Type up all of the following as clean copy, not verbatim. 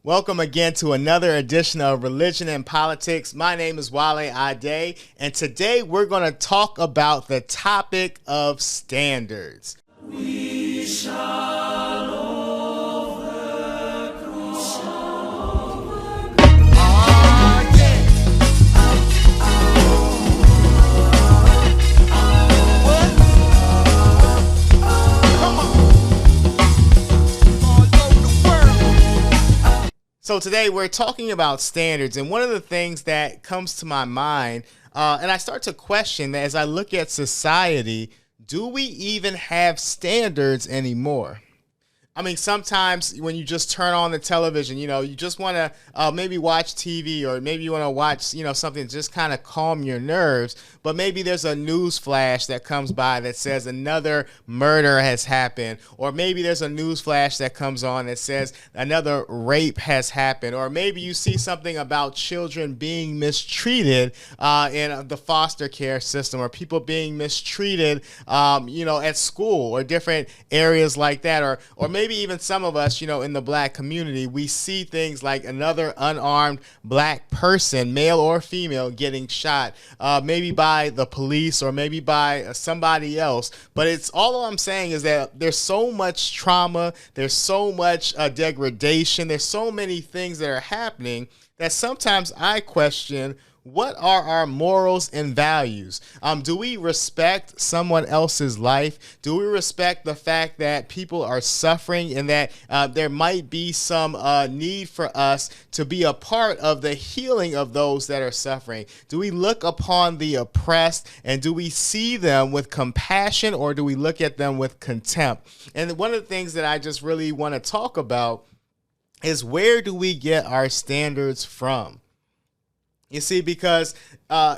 Welcome again to another edition of Religion and Politics. My name is WaleAde, and today we're going to talk about the topic of standards. We shall overcome. So today we're talking about standards, and one of the things that comes to my mind, and I start to question that as I look at society, do we even have standards anymore? I mean, sometimes when you just turn on the television, you just want to maybe watch TV, or maybe you want to watch, something to just kind of calm your nerves. But maybe there's a news flash that comes by that says another murder has happened. Or maybe there's a news flash that comes on that says another rape has happened. Or maybe you see something about children being mistreated in the foster care system, or people being mistreated, at school or different areas like that. Or maybe even some of us, in the black community, we see things like another unarmed black person, male or female, getting shot, maybe by the police or maybe by somebody else. But it's all I'm saying is that there's so much trauma, there's so much degradation, there's so many things that are happening that sometimes I question, what are our morals and values? Do we respect someone else's life? Do we respect the fact that people are suffering and that there might be some need for us to be a part of the healing of those that are suffering? Do we look upon the oppressed, and do we see them with compassion, or do we look at them with contempt? And one of the things that I just really want to talk about is, where do we get our standards from? You see, because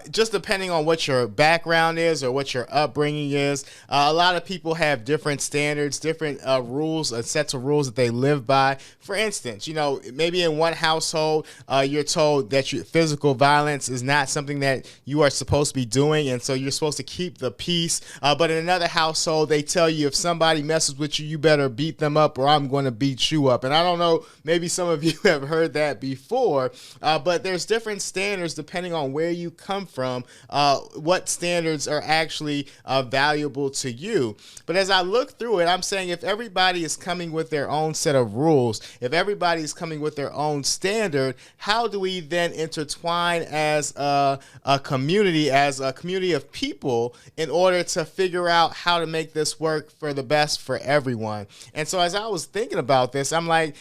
just depending on what your background is or what your upbringing is, a lot of people have different standards, different rules, sets of rules that they live by. For instance, maybe in one household, you're told that physical violence is not something that you are supposed to be doing, and so you're supposed to keep the peace. But in another household, they tell you if somebody messes with you, you better beat them up, or I'm going to beat you up. And I don't know, maybe some of you have heard that before, but there's different standards depending on where you come from, what standards are actually valuable to you. But as I look through it, I'm saying if everybody is coming with their own set of rules, if everybody is coming with their own standard, how do we then intertwine as a community of people in order to figure out how to make this work for the best for everyone? And so as I was thinking about this, I'm like,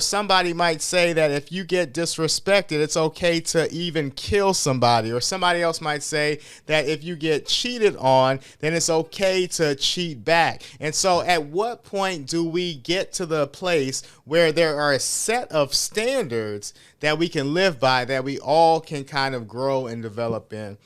somebody might say that if you get disrespected, it's okay to even kill somebody. Or somebody else might say that if you get cheated on, then it's okay to cheat back. And so at what point do we get to the place where there are a set of standards that we can live by, that we all can kind of grow and develop in?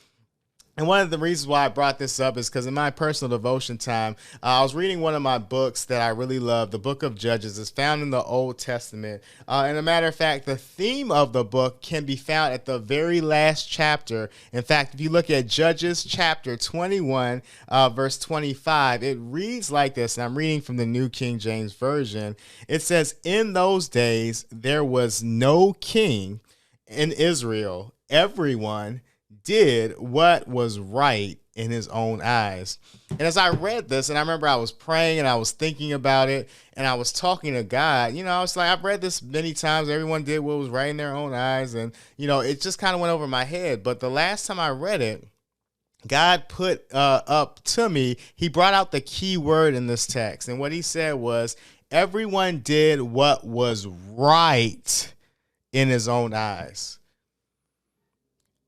And one of the reasons why I brought this up is because in my personal devotion time, I was reading one of my books that I really love, the book of Judges. It's found in the Old Testament. And a matter of fact, the theme of the book can be found at the very last chapter. In fact, if you look at Judges chapter 21, verse 25, it reads like this, and I'm reading from the New King James Version. It says, "In those days there was no king in Israel. Everyone did what was right in his own eyes." And as I read this, and I remember I was praying and I was thinking about it, and I was talking to God, I was like, I've read this many times. Everyone did what was right in their own eyes. And, it just kind of went over my head. But the last time I read it, God put up to me, he brought out the key word in this text. And what he said was, everyone did what was right in his own eyes.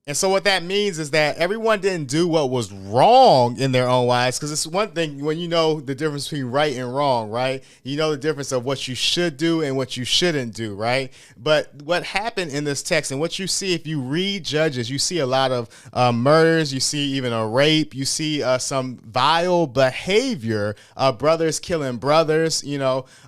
And so what that means is that everyone didn't do what was wrong in their own eyes, because it's one thing when you know the difference between right and wrong, right? You know the difference of what you should do and what you shouldn't do, right? But what happened in this text, and what you see if you read Judges, you see a lot of murders, you see even a rape, you see some vile behavior, brothers killing brothers,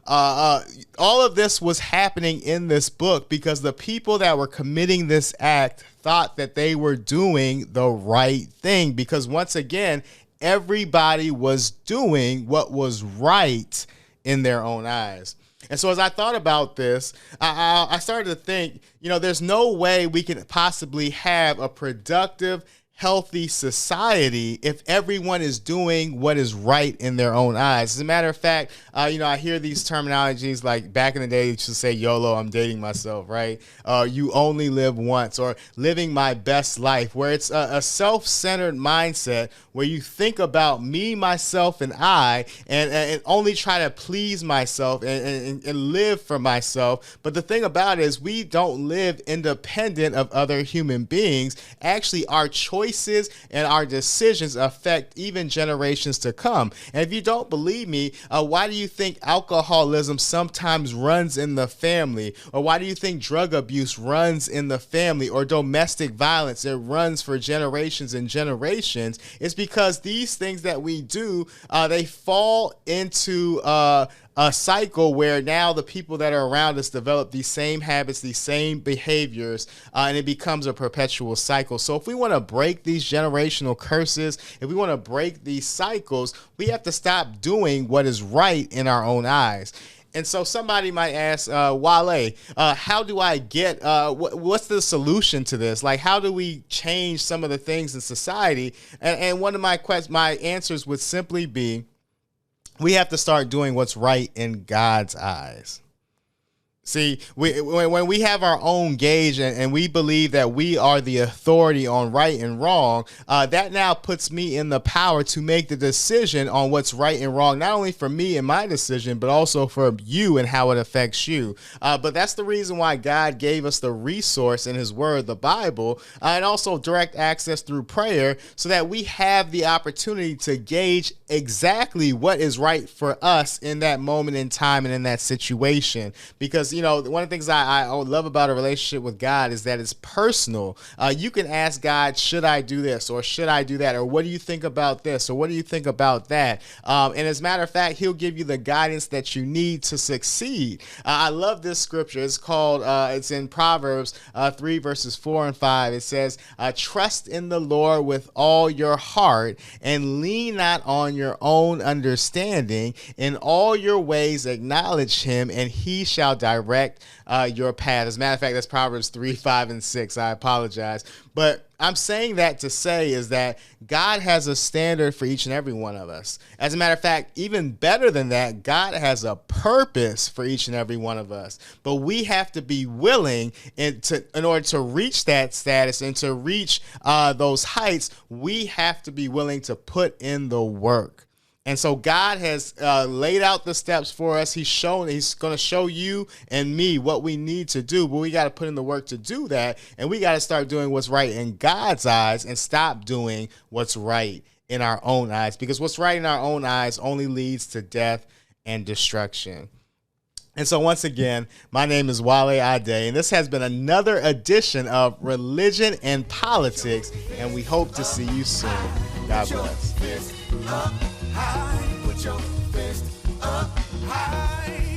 all of this was happening in this book because the people that were committing this act thought that they were doing the right thing, because once again, everybody was doing what was right in their own eyes. And so as I thought about this, I started to think, there's no way we can possibly have a productive, healthy society if everyone is doing what is right in their own eyes. As a matter of fact, I hear these terminologies like back in the day, you should say YOLO, I'm dating myself, right? You only live once, or living my best life, where it's a self-centered mindset where you think about me, myself, and I, and only try to please myself and live for myself. But the thing about it is we don't live independent of other human beings. Actually, our choices and our decisions affect even generations to come. And if you don't believe me, why do you think alcoholism sometimes runs in the family? Or why do you think drug abuse runs in the family? Or domestic violence, it runs for generations and generations? It's because these things that we do, they fall into a cycle where now the people that are around us develop these same habits, these same behaviors, and it becomes a perpetual cycle. So if we want to break these generational curses, if we want to break these cycles, we have to stop doing what is right in our own eyes. And so somebody might ask, Wale, how do I get, what's the solution to this? Like, how do we change some of the things in society? And one of my answers would simply be, we have to start doing what's right in God's eyes. See, when we have our own gauge and we believe that we are the authority on right and wrong, that now puts me in the power to make the decision on what's right and wrong, not only for me and my decision, but also for you and how it affects you. But that's the reason why God gave us the resource in his word, the Bible, and also direct access through prayer, so that we have the opportunity to gauge exactly what is right for us in that moment in time and in that situation. Because one of the things I love about a relationship with God is that it's personal. You can ask God, should I do this, or should I do that, or what do you think about this, or what do you think about that? And as a matter of fact, he'll give you the guidance that you need to succeed. I love this scripture. It's called, it's in Proverbs 3 verses 4 and 5. It says, trust in the Lord with all your heart and lean not on your own understanding. In all your ways acknowledge him, and he shall direct your path. As a matter of fact, that's Proverbs 3, 5, and 6. I apologize. But I'm saying that to say is that God has a standard for each and every one of us. As a matter of fact, even better than that, God has a purpose for each and every one of us. But we have to be willing in order to reach that status and to reach those heights, we have to be willing to put in the work. And so God has laid out the steps for us. He's going to show you and me what we need to do, but we got to put in the work to do that. And we got to start doing what's right in God's eyes and stop doing what's right in our own eyes, because what's right in our own eyes only leads to death and destruction. And so once again, my name is WaleAde, and this has been another edition of Religion and Politics, and we hope to see you soon. God bless. Put your fist up high.